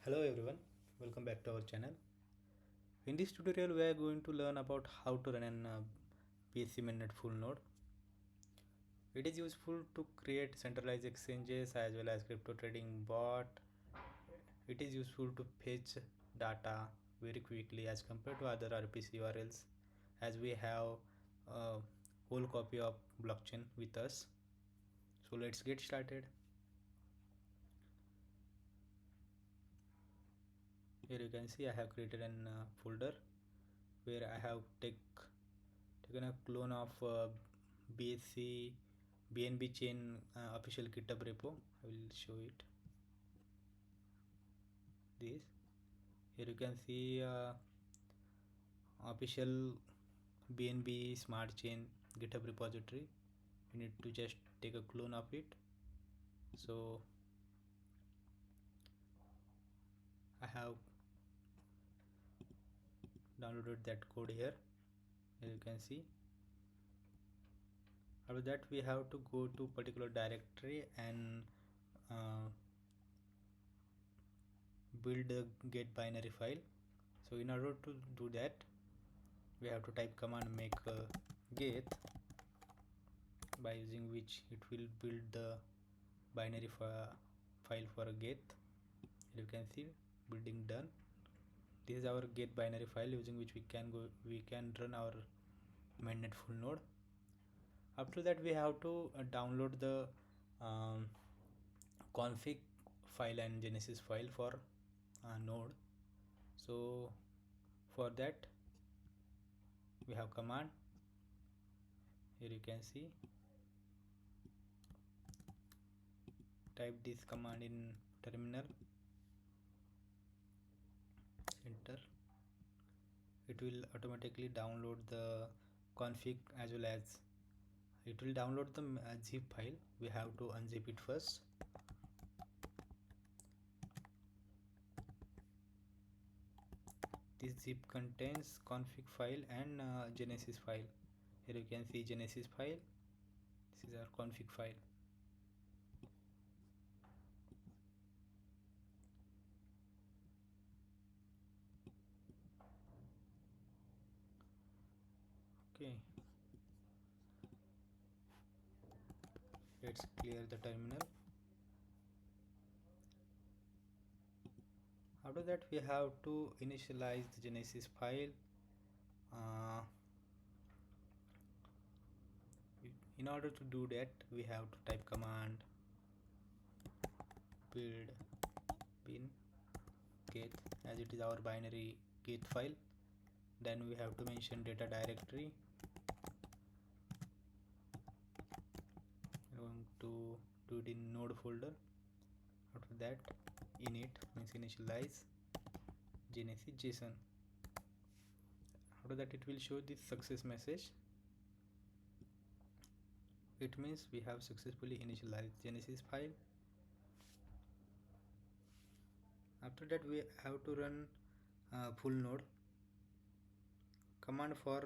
Hello everyone, welcome back to our channel. In this tutorial we are going to learn about how to run an BSC Mainnet full node. It is useful to create centralized exchanges as well as crypto trading bot. It is useful to fetch data very quickly as compared to other RPC URLs, as we have a whole copy of blockchain with us. So let's get started. Here you can see I have created an folder where I have taken a clone of BSC BNB chain official GitHub repo. I will show it. This here you can see official BNB smart chain GitHub repository. You need to just take a clone of it. So I have downloaded that code here. Here you can see. After that we have to go to particular directory and build a get binary file. So in order to do that we have to type command make get, by using which it will build the binary file for a get. You can see building done. This is our get binary file using which we can run our mainnet full node. After that we have to download the um, config file and genesis file for node. So for that we have command. Here you can see, type this command in terminal, enter. It will automatically download the config as well as it will download the zip file. We have to unzip it first. This zip contains config file and genesis file. Here you can see genesis file. This is our config file. Okay, let's clear the terminal. After that we have to initialize the genesis file. uh, in order to do that we have to type command build bin get, as it is our binary get file. Then we have to mention data directory. I'm going to do it in node folder. After that init means initialize genesis json. After that it will show this success message. It means we have successfully initialized genesis file. After that we have to run full node. Command for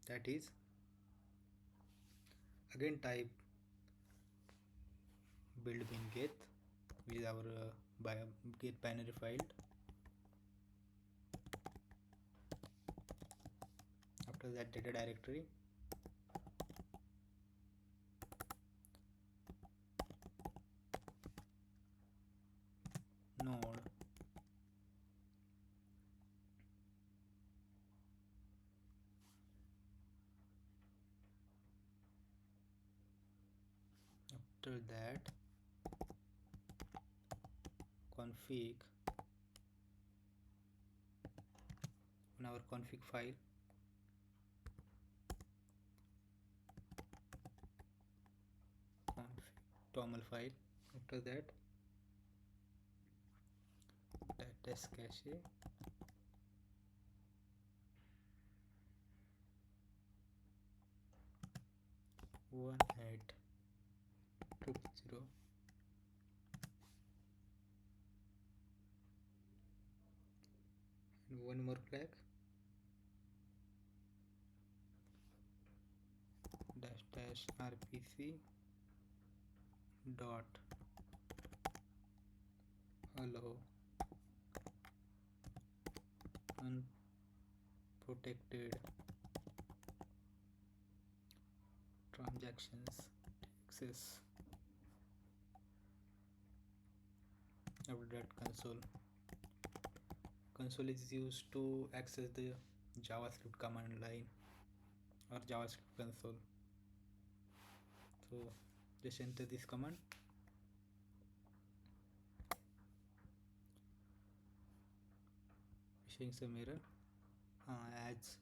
that is, again type build bin get with our get binary file. After that data directory, node, after that config on our config file. Config toml file. After that test cache, one eight triple zero, and one more flag dash dash rpc dot hello unprotected transactions access. After that, console is used to access the JavaScript command line or JavaScript console. So just enter this command. Showing some error as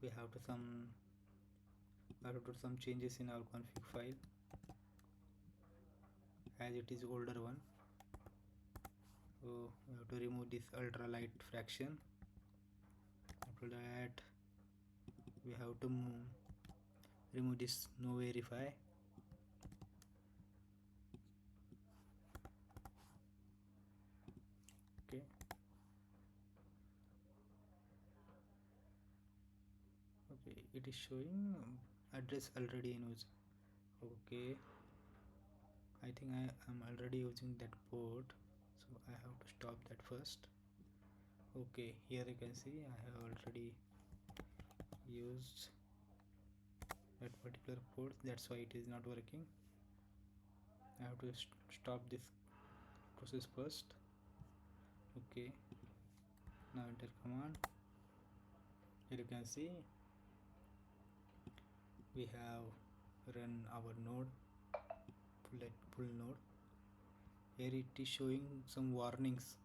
we have to do some changes in our config file as it is older one. So we have to remove this ultralight fraction. After that, we have to remove this no verify. Okay. Okay, it is showing address already in use. Okay, I think I am already using that port, so I have to stop that first. Okay, here you can see I have already used that particular port, that's why it is not working. I have to stop this process first. Okay, now enter command. Here you can see we have run our node, full node. Here it is showing some warnings.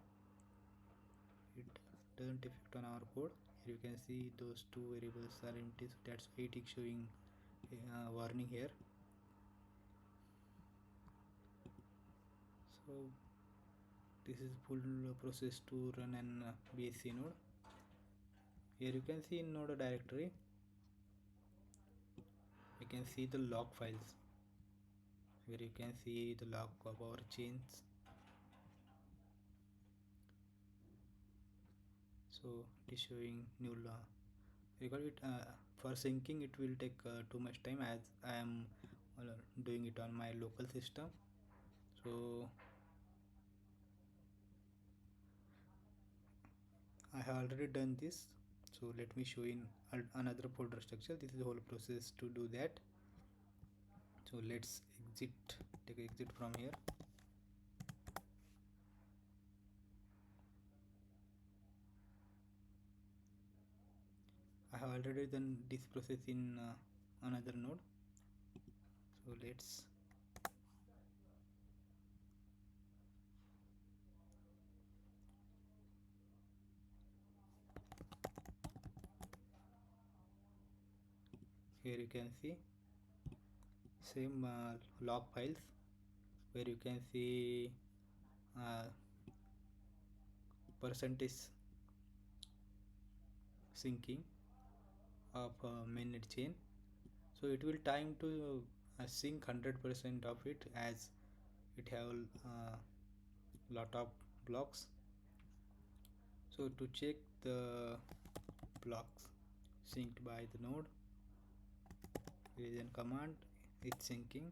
It doesn't affect on our code. Here you can see those two variables are empty, so that's why it is showing warning here. So this is full process to run an BSC node. Here you can see in node directory you can see the log files, where you can see the log of our chains. So it is showing new law. Because for syncing it will take too much time, as I am doing it on my local system. So I have already done this, so let me show in another folder structure. This is the whole process to do that. So let's take exit from here. I have already done this process in another node, so let's here you can see same log files, where you can see percentage syncing of mainnet chain. So it will time to sync 100% of it, as it have lot of blocks. So to check the blocks synced by the node, there is a command, it's syncing.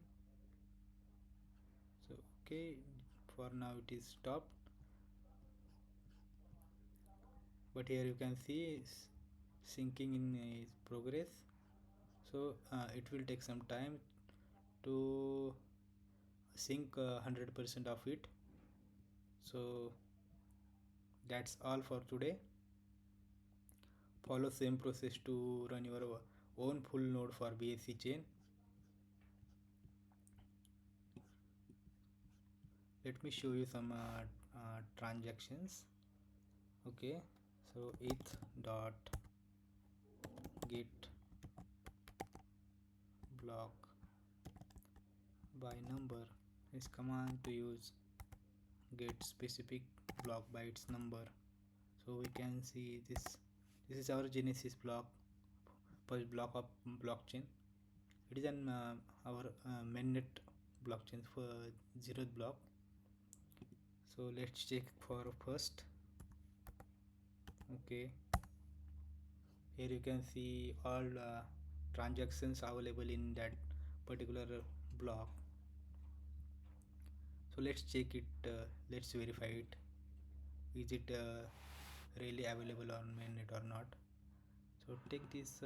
So okay, for now it is stopped, but here you can see syncing in progress. So it will take some time to sync 100% of it. So that's all for today. Follow same process to run your own full node for BSC chain. Let me show you some transactions. Okay, so eth dot get block by number is command to use get specific block by its number. So we can see this is our genesis block, first block of blockchain. It is an our mainnet blockchain for 0th block. So let's check for first. Okay, here you can see all transactions available in that particular block. So let's check it, let's verify it. Is it really available on mainnet or not? So take this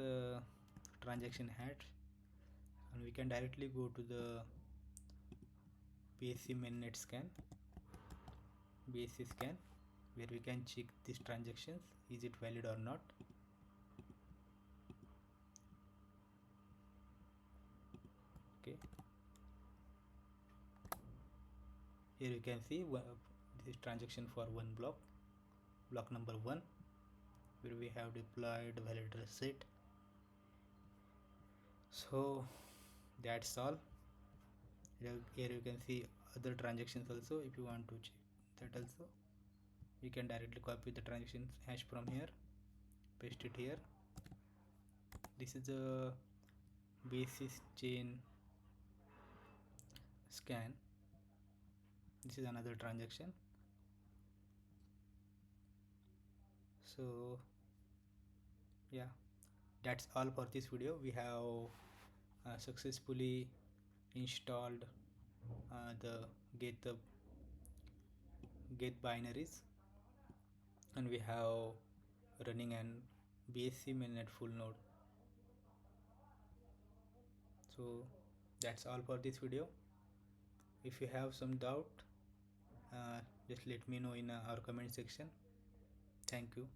transaction hat and we can directly go to the BSC Mainnet scan, BSC scan, where we can check these transactions, is it valid or not. Okay, here you can see this transaction for one block number 1, where we have deployed validator set. So that's all. Here you can see other transactions also. If you want to check that also, you can directly copy the transaction hash from here, paste it here. This is a basis chain scan. This is another transaction. So yeah, that's all for this video. We have successfully installed the get binaries, and we have running an BSC mainnet full node. So that's all for this video. If you have some doubt, just let me know in our comment section. Thank you.